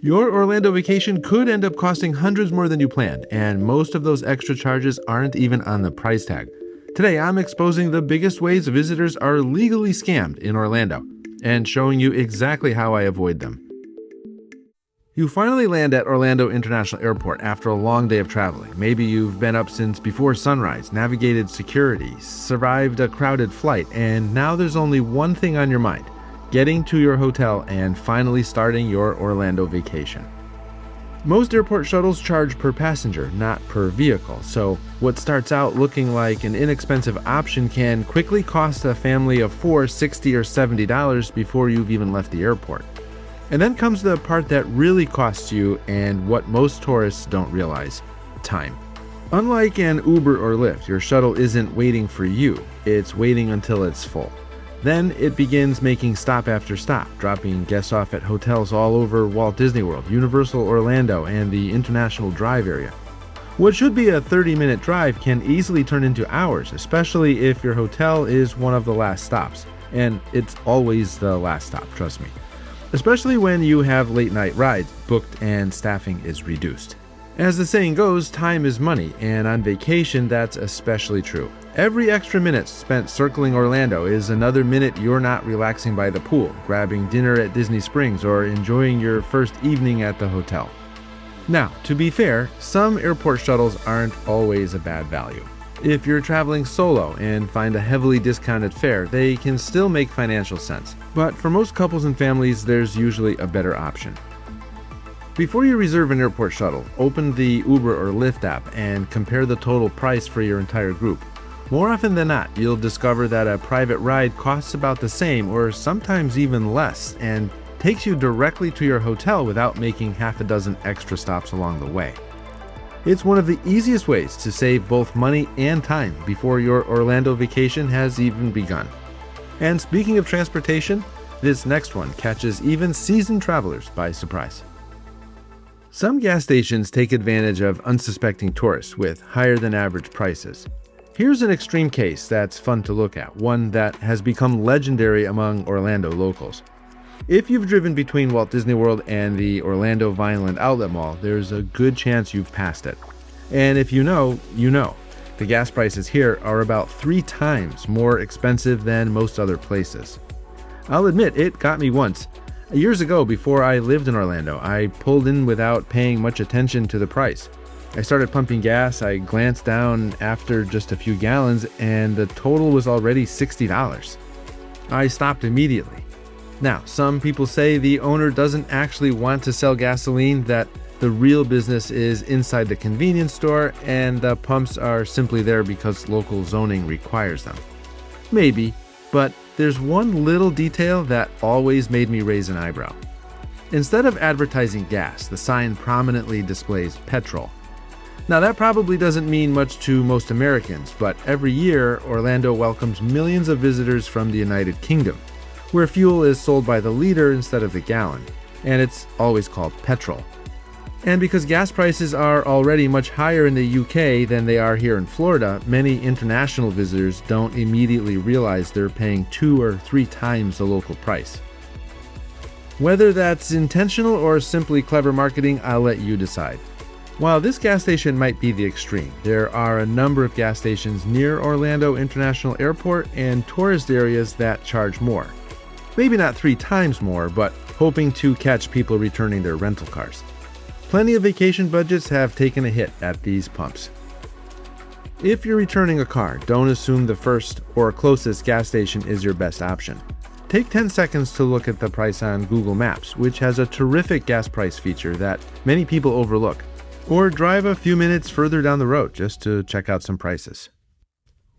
Your Orlando vacation could end up costing hundreds more than you planned, and most of those extra charges aren't even on the price tag. Today, I'm exposing the biggest ways visitors are legally scammed in Orlando and showing you exactly how I avoid them. You finally land at Orlando International Airport after a long day of traveling. Maybe you've been up since before sunrise, navigated security, survived a crowded flight, and now there's only one thing on your mind: getting to your hotel and finally starting your Orlando vacation. Most airport shuttles charge per passenger, not per vehicle, so what starts out looking like an inexpensive option can quickly cost a family of four $60 or $70 before you've even left the airport. And then comes the part that really costs you and what most tourists don't realize: time. Unlike an Uber or Lyft, your shuttle isn't waiting for you, it's waiting until it's full. Then it begins making stop after stop, dropping guests off at hotels all over Walt Disney World, Universal Orlando, and the International Drive area. What should be a 30-minute drive can easily turn into hours, especially if your hotel is one of the last stops. And it's always the last stop, trust me. Especially when you have late-night rides booked and staffing is reduced. As the saying goes, time is money, and on vacation that's especially true. Every extra minute spent circling Orlando is another minute you're not relaxing by the pool, grabbing dinner at Disney Springs, or enjoying your first evening at the hotel. Now, to be fair, some airport shuttles aren't always a bad value. If you're traveling solo and find a heavily discounted fare, they can still make financial sense. But for most couples and families, there's usually a better option. Before you reserve an airport shuttle, open the Uber or Lyft app and compare the total price for your entire group. More often than not, you'll discover that a private ride costs about the same or sometimes even less and takes you directly to your hotel without making half a dozen extra stops along the way. It's one of the easiest ways to save both money and time before your Orlando vacation has even begun. And speaking of transportation, this next one catches even seasoned travelers by surprise. Some gas stations take advantage of unsuspecting tourists with higher than average prices. Here's an extreme case that's fun to look at, one that has become legendary among Orlando locals. If you've driven between Walt Disney World and the Orlando Vineland Outlet Mall, there's a good chance you've passed it. And if you know, you know. The gas prices here are about 3 times more expensive than most other places. I'll admit, it got me once. Years ago, before I lived in Orlando, I pulled in without paying much attention to the price. I started pumping gas, I glanced down after just a few gallons, and the total was already $60. I stopped immediately. Now, some people say the owner doesn't actually want to sell gasoline, that the real business is inside the convenience store, and the pumps are simply there because local zoning requires them. Maybe, but there's one little detail that always made me raise an eyebrow. Instead of advertising gas, the sign prominently displays petrol. Now, that probably doesn't mean much to most Americans, but every year, Orlando welcomes millions of visitors from the United Kingdom, where fuel is sold by the liter instead of the gallon, and it's always called petrol. And because gas prices are already much higher in the UK than they are here in Florida, many international visitors don't immediately realize they're paying 2 or 3 times the local price. Whether that's intentional or simply clever marketing, I'll let you decide. While this gas station might be the extreme, there are a number of gas stations near Orlando International Airport and tourist areas that charge more. Maybe not 3 times more, but hoping to catch people returning their rental cars. Plenty of vacation budgets have taken a hit at these pumps. If you're returning a car, don't assume the first or closest gas station is your best option. Take 10 seconds to look at the price on Google Maps, which has a terrific gas price feature that many people overlook. Or drive a few minutes further down the road just to check out some prices.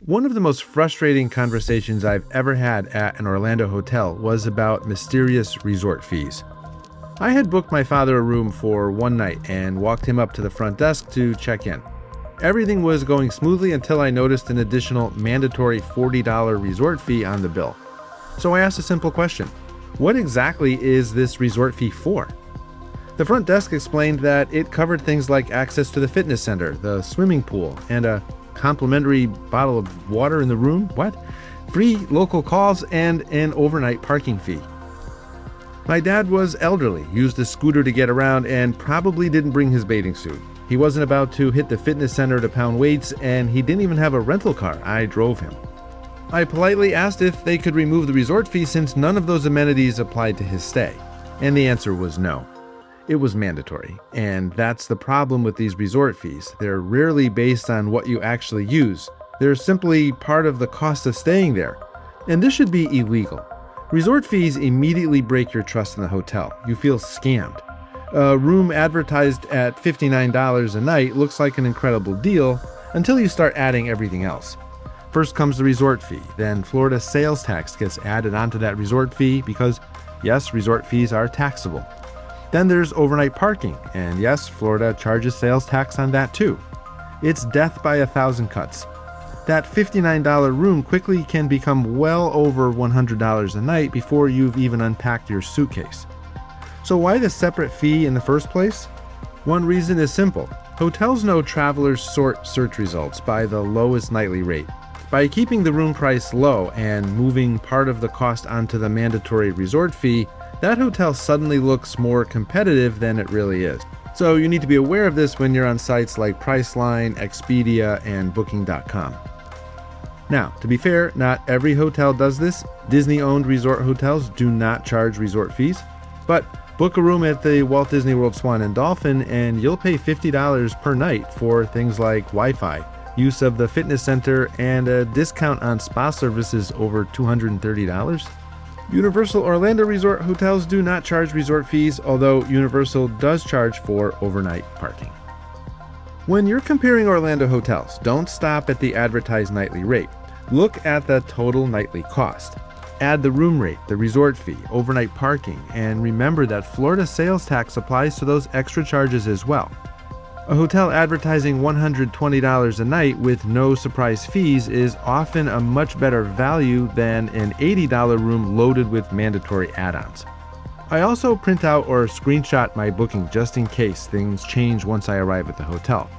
One of the most frustrating conversations I've ever had at an Orlando hotel was about mysterious resort fees. I had booked my father a room for one night and walked him up to the front desk to check in. Everything was going smoothly until I noticed an additional mandatory $40 resort fee on the bill. So I asked a simple question: what exactly is this resort fee for? The front desk explained that it covered things like access to the fitness center, the swimming pool, and a complimentary bottle of water in the room. What? Free local calls and an overnight parking fee. My dad was elderly, used a scooter to get around, and probably didn't bring his bathing suit. He wasn't about to hit the fitness center to pound weights, and he didn't even have a rental car. I drove him. I politely asked if they could remove the resort fee since none of those amenities applied to his stay, and the answer was no. It was mandatory, and that's the problem with these resort fees. They're rarely based on what you actually use. They're simply part of the cost of staying there, and this should be illegal. Resort fees immediately break your trust in the hotel. You feel scammed. A room advertised at $59 a night looks like an incredible deal until you start adding everything else. First comes the resort fee, then Florida sales tax gets added onto that resort fee because, yes, resort fees are taxable. Then there's overnight parking, and yes, Florida charges sales tax on that too. It's death by 1,000 cuts. That $59 room quickly can become well over $100 a night before you've even unpacked your suitcase. So why the separate fee in the first place? One reason is simple. Hotels know travelers sort search results by the lowest nightly rate. By keeping the room price low and moving part of the cost onto the mandatory resort fee, that hotel suddenly looks more competitive than it really is. So you need to be aware of this when you're on sites like Priceline, Expedia, and Booking.com. Now, to be fair, not every hotel does this. Disney-owned resort hotels do not charge resort fees, but book a room at the Walt Disney World Swan and Dolphin and you'll pay $50 per night for things like Wi-Fi, use of the fitness center, and a discount on spa services over $230. Universal Orlando Resort hotels do not charge resort fees, although Universal does charge for overnight parking. When you're comparing Orlando hotels, don't stop at the advertised nightly rate. Look at the total nightly cost. Add the room rate, the resort fee, overnight parking, and remember that Florida sales tax applies to those extra charges as well. A hotel advertising $120 a night with no surprise fees is often a much better value than an $80 room loaded with mandatory add-ons. I also print out or screenshot my booking just in case things change once I arrive at the hotel.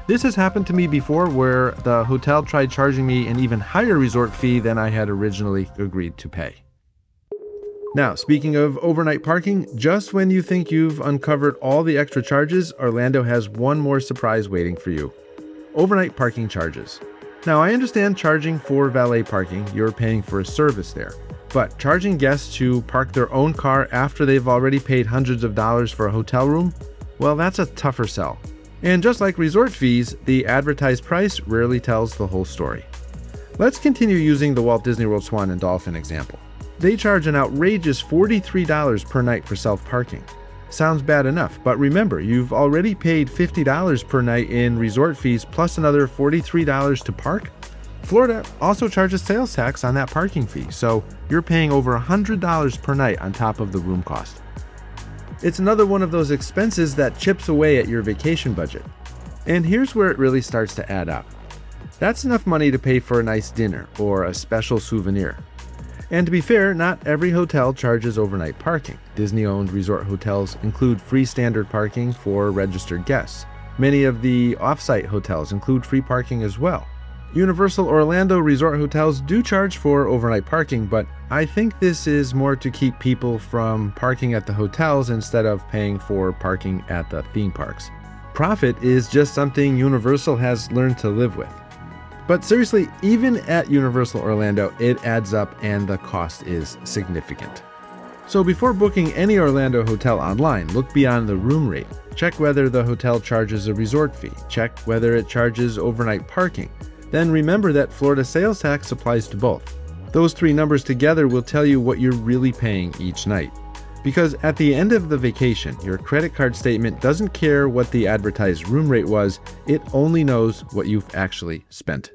This has happened to me before where the hotel tried charging me an even higher resort fee than I had originally agreed to pay. Now, speaking of overnight parking, just when you think you've uncovered all the extra charges, Orlando has one more surprise waiting for you. Overnight parking charges. Now, I understand charging for valet parking, you're paying for a service there. But charging guests to park their own car after they've already paid hundreds of dollars for a hotel room? Well, that's a tougher sell. And just like resort fees, the advertised price rarely tells the whole story. Let's continue using the Walt Disney World Swan and Dolphin example. They charge an outrageous $43 per night for self-parking. Sounds bad enough, but remember, you've already paid $50 per night in resort fees plus another $43 to park. Florida also charges sales tax on that parking fee, so you're paying over $100 per night on top of the room cost. It's another one of those expenses that chips away at your vacation budget. And here's where it really starts to add up. That's enough money to pay for a nice dinner or a special souvenir. And to be fair, not every hotel charges overnight parking. Disney-owned resort hotels include free standard parking for registered guests. Many of the off-site hotels include free parking as well. Universal Orlando resort hotels do charge for overnight parking, but I think this is more to keep people from parking at the hotels instead of paying for parking at the theme parks. Profit is just something Universal has learned to live with. But seriously, even at Universal Orlando, it adds up and the cost is significant. So before booking any Orlando hotel online, look beyond the room rate. Check whether the hotel charges a resort fee. Check whether it charges overnight parking. Then remember that Florida sales tax applies to both. Those three numbers together will tell you what you're really paying each night. Because at the end of the vacation, your credit card statement doesn't care what the advertised room rate was, it only knows what you've actually spent.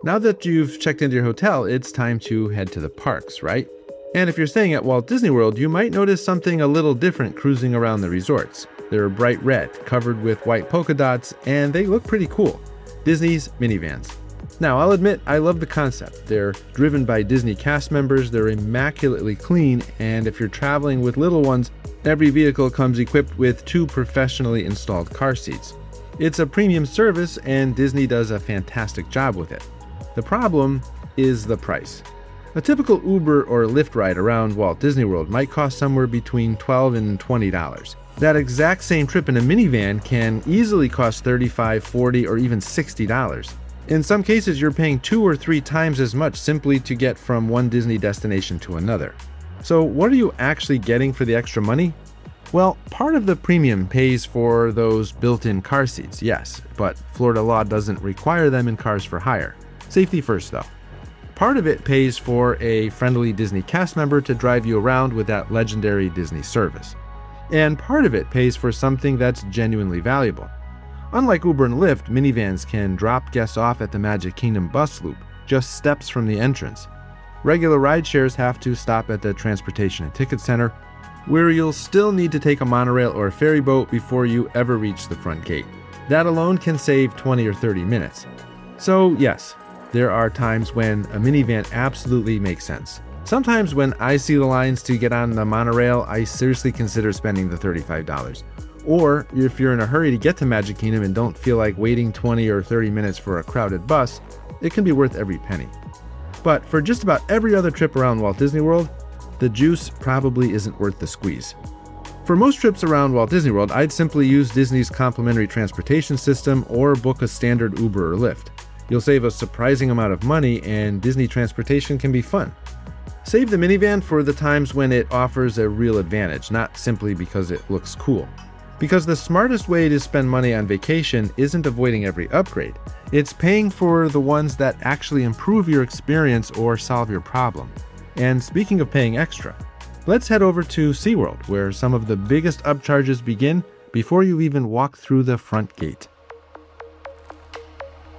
Now that you've checked into your hotel, it's time to head to the parks, right? And if you're staying at Walt Disney World, you might notice something a little different cruising around the resorts. They're bright red, covered with white polka dots, and they look pretty cool. Disney's minivans. Now, I'll admit, I love the concept. They're driven by Disney cast members, they're immaculately clean, and if you're traveling with little ones, every vehicle comes equipped with 2 professionally installed car seats. It's a premium service, and Disney does a fantastic job with it. The problem is the price. A typical Uber or Lyft ride around Walt Disney World might cost somewhere between $12 and $20. That exact same trip in a minivan can easily cost $35, $40, or even $60. In some cases, you're paying 2 or 3 times as much simply to get from one Disney destination to another. So what are you actually getting for the extra money? Well, part of the premium pays for those built-in car seats, yes, but Florida law doesn't require them in cars for hire. Safety first, though. Part of it pays for a friendly Disney cast member to drive you around with that legendary Disney service. And part of it pays for something that's genuinely valuable. Unlike Uber and Lyft, minivans can drop guests off at the Magic Kingdom bus loop, just steps from the entrance. Regular rideshares have to stop at the Transportation and Ticket Center, where you'll still need to take a monorail or a ferry boat before you ever reach the front gate. That alone can save 20 or 30 minutes. So yes, there are times when a minivan absolutely makes sense. Sometimes when I see the lines to get on the monorail, I seriously consider spending the $35. Or if you're in a hurry to get to Magic Kingdom and don't feel like waiting 20 or 30 minutes for a crowded bus, it can be worth every penny. But for just about every other trip around Walt Disney World, the juice probably isn't worth the squeeze. For most trips around Walt Disney World, I'd simply use Disney's complimentary transportation system or book a standard Uber or Lyft. You'll save a surprising amount of money, and Disney transportation can be fun. Save the minivan for the times when it offers a real advantage, not simply because it looks cool. Because the smartest way to spend money on vacation isn't avoiding every upgrade. It's paying for the ones that actually improve your experience or solve your problem. And speaking of paying extra, let's head over to SeaWorld, where some of the biggest upcharges begin before you even walk through the front gate.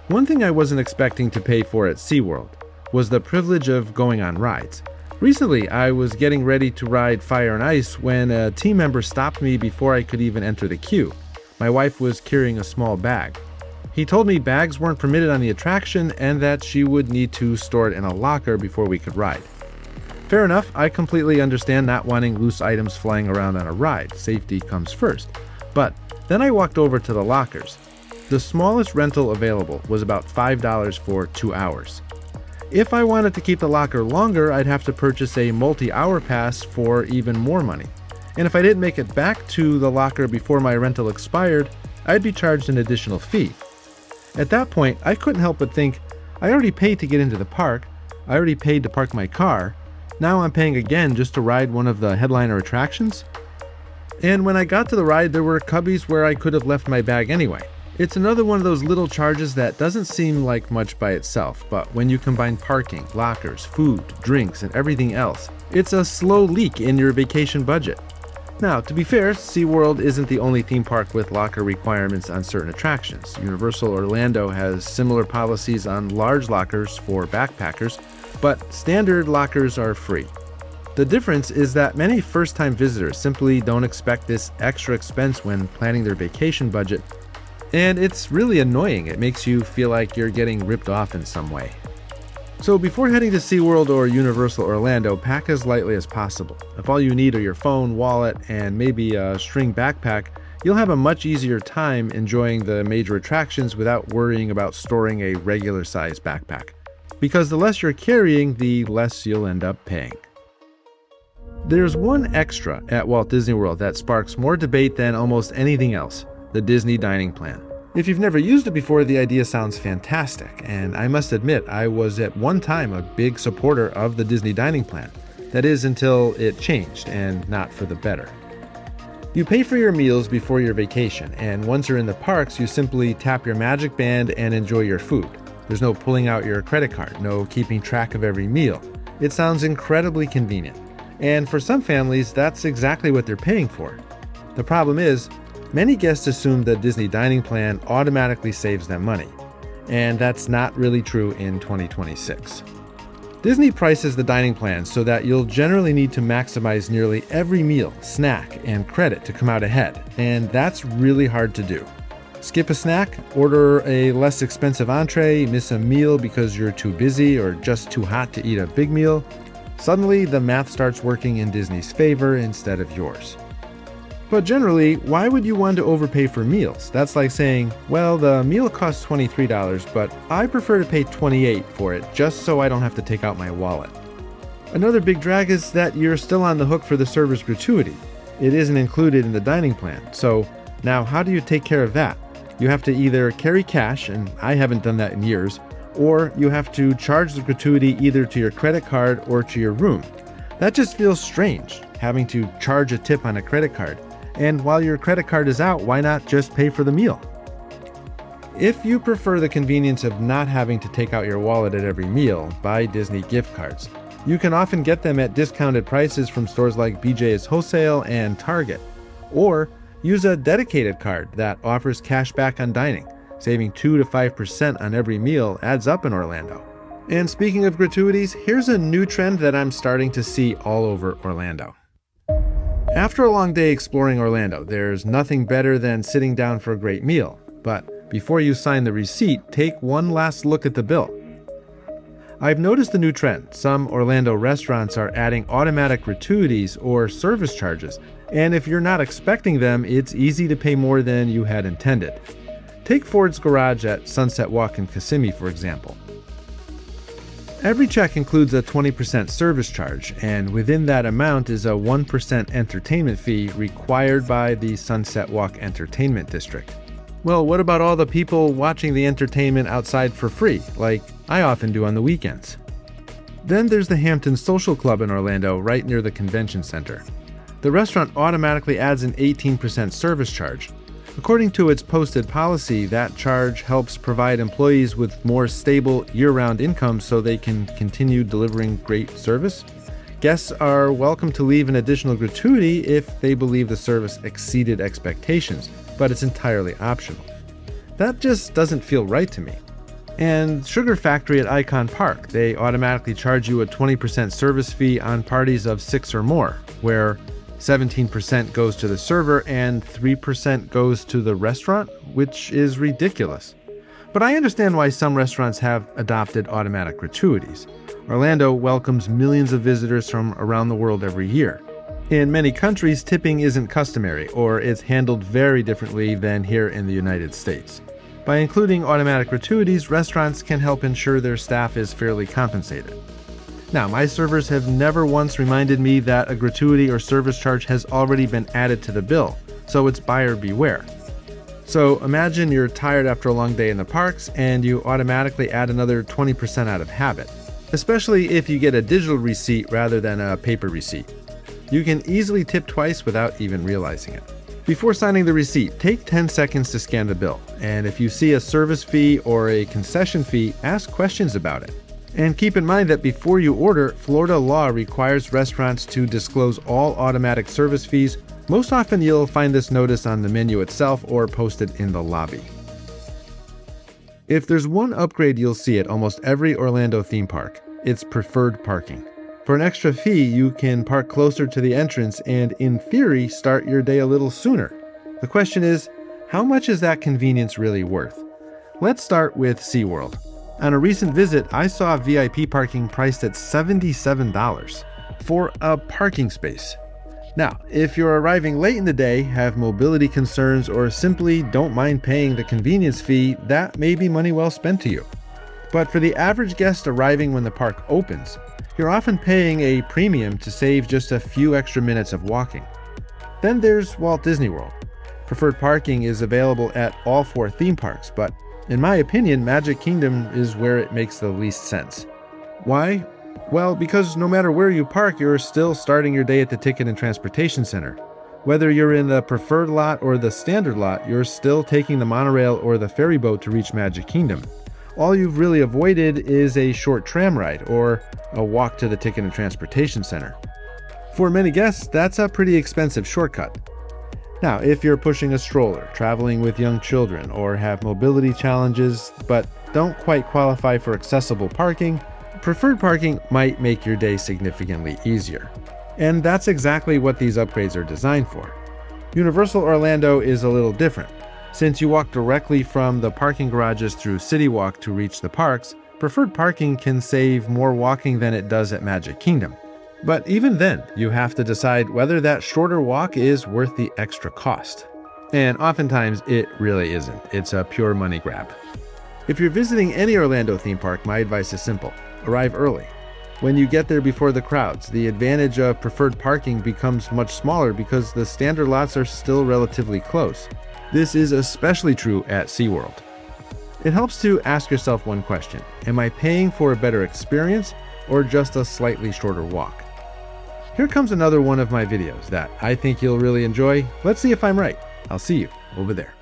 One thing I wasn't expecting to pay for at SeaWorld was the privilege of going on rides. Recently, I was getting ready to ride Fire and Ice when a team member stopped me before I could even enter the queue. My wife was carrying a small bag. He told me bags weren't permitted on the attraction and that she would need to store it in a locker before we could ride. Fair enough, I completely understand not wanting loose items flying around on a ride. Safety comes first. But then I walked over to the lockers. The smallest rental available was about $5 for 2 hours. If I wanted to keep the locker longer, I'd have to purchase a multi-hour pass for even more money. And if I didn't make it back to the locker before my rental expired, I'd be charged an additional fee. At that point, I couldn't help but think, I already paid to get into the park, I already paid to park my car, now I'm paying again just to ride one of the headliner attractions? And when I got to the ride, there were cubbies where I could have left my bag anyway. It's another one of those little charges that doesn't seem like much by itself, but when you combine parking, lockers, food, drinks, and everything else, it's a slow leak in your vacation budget. Now, to be fair, SeaWorld isn't the only theme park with locker requirements on certain attractions. Universal Orlando has similar policies on large lockers for backpackers, but standard lockers are free. The difference is that many first-time visitors simply don't expect this extra expense when planning their vacation budget, and it's really annoying. It makes you feel like you're getting ripped off in some way. So before heading to SeaWorld or Universal Orlando, pack as lightly as possible. If all you need are your phone, wallet, and maybe a string backpack, you'll have a much easier time enjoying the major attractions without worrying about storing a regular-sized backpack. Because the less you're carrying, the less you'll end up paying. There's one extra at Walt Disney World that sparks more debate than almost anything else: the Disney dining plan. If you've never used it before, the idea sounds fantastic, and I must admit I was at one time a big supporter of the Disney dining plan. That is, until it changed, and not for the better. You pay for your meals before your vacation, and once you're in the parks, you simply tap your magic band and enjoy your food. There's no pulling out your credit card, no keeping track of every meal. It sounds incredibly convenient, and for some families, that's exactly what they're paying for. The problem is, many guests assume the Disney dining plan automatically saves them money, and that's not really true in 2026. Disney prices the dining plan so that you'll generally need to maximize nearly every meal, snack, and credit to come out ahead, and that's really hard to do. Skip a snack, order a less expensive entree, miss a meal because you're too busy or just too hot to eat a big meal. Suddenly, the math starts working in Disney's favor instead of yours. But generally, why would you want to overpay for meals? That's like saying, well, the meal costs $23, but I prefer to pay $28 for it just so I don't have to take out my wallet. Another big drag is that you're still on the hook for the server's gratuity. It isn't included in the dining plan, so now how do you take care of that? You have to either carry cash, and I haven't done that in years, or you have to charge the gratuity either to your credit card or to your room. That just feels strange, having to charge a tip on a credit card. And while your credit card is out, why not just pay for the meal? If you prefer the convenience of not having to take out your wallet at every meal, buy Disney gift cards. You can often get them at discounted prices from stores like BJ's Wholesale and Target. Or use a dedicated card that offers cash back on dining. Saving 2 to 5% on every meal adds up in Orlando. And speaking of gratuities, here's a new trend that I'm starting to see all over Orlando. After a long day exploring Orlando, there's nothing better than sitting down for a great meal. But before you sign the receipt, take one last look at the bill. I've noticed a new trend. Some Orlando restaurants are adding automatic gratuities or service charges, and if you're not expecting them, it's easy to pay more than you had intended. Take Ford's Garage at Sunset Walk in Kissimmee, for example. Every check includes a 20% service charge, and within that amount is a 1% entertainment fee required by the Sunset Walk Entertainment District. Well, what about all the people watching the entertainment outside for free, like I often do on the weekends? Then there's the Hampton Social Club in Orlando, right near the convention center. The restaurant automatically adds an 18% service charge. According to its posted policy, that charge helps provide employees with more stable year-round income so they can continue delivering great service. Guests are welcome to leave an additional gratuity if they believe the service exceeded expectations, but it's entirely optional. That just doesn't feel right to me. And Sugar Factory at Icon Park, they automatically charge you a 20% service fee on parties of 6 or more, where 17% goes to the server and 3% goes to the restaurant, which is ridiculous. But I understand why some restaurants have adopted automatic gratuities. Orlando welcomes millions of visitors from around the world every year. In many countries, tipping isn't customary, or is handled very differently than here in the United States. By including automatic gratuities, restaurants can help ensure their staff is fairly compensated. Now, my servers have never once reminded me that a gratuity or service charge has already been added to the bill, so it's buyer beware. So imagine you're tired after a long day in the parks and you automatically add another 20% out of habit, especially if you get a digital receipt rather than a paper receipt. You can easily tip twice without even realizing it. Before signing the receipt, take 10 seconds to scan the bill, and if you see a service fee or a concession fee, ask questions about it. And keep in mind that before you order, Florida law requires restaurants to disclose all automatic service fees. Most often you'll find this notice on the menu itself or posted in the lobby. If there's one upgrade you'll see at almost every Orlando theme park, it's preferred parking. For an extra fee, you can park closer to the entrance and, in theory, start your day a little sooner. The question is, how much is that convenience really worth? Let's start with SeaWorld. On a recent visit, I saw VIP parking priced at $77 for a parking space. Now, if you're arriving late in the day, have mobility concerns, or simply don't mind paying the convenience fee, that may be money well spent to you. But for the average guest arriving when the park opens, you're often paying a premium to save just a few extra minutes of walking. Then there's Walt Disney World. Preferred parking is available at all 4 theme parks, but in my opinion, Magic Kingdom is where it makes the least sense. Why? Well, because no matter where you park, you're still starting your day at the Ticket and Transportation Center. Whether you're in the preferred lot or the standard lot, you're still taking the monorail or the ferry boat to reach Magic Kingdom. All you've really avoided is a short tram ride or a walk to the Ticket and Transportation Center. For many guests, that's a pretty expensive shortcut. Now, if you're pushing a stroller, traveling with young children, or have mobility challenges but don't quite qualify for accessible parking, preferred parking might make your day significantly easier. And that's exactly what these upgrades are designed for. Universal Orlando is a little different. Since you walk directly from the parking garages through City Walk to reach the parks, preferred parking can save more walking than it does at Magic Kingdom. But even then, you have to decide whether that shorter walk is worth the extra cost. And oftentimes, it really isn't. It's a pure money grab. If you're visiting any Orlando theme park, my advice is simple. Arrive early. When you get there before the crowds, the advantage of preferred parking becomes much smaller because the standard lots are still relatively close. This is especially true at SeaWorld. It helps to ask yourself one question: am I paying for a better experience or just a slightly shorter walk? Here comes another one of my videos that I think you'll really enjoy. Let's see if I'm right. I'll see you over there.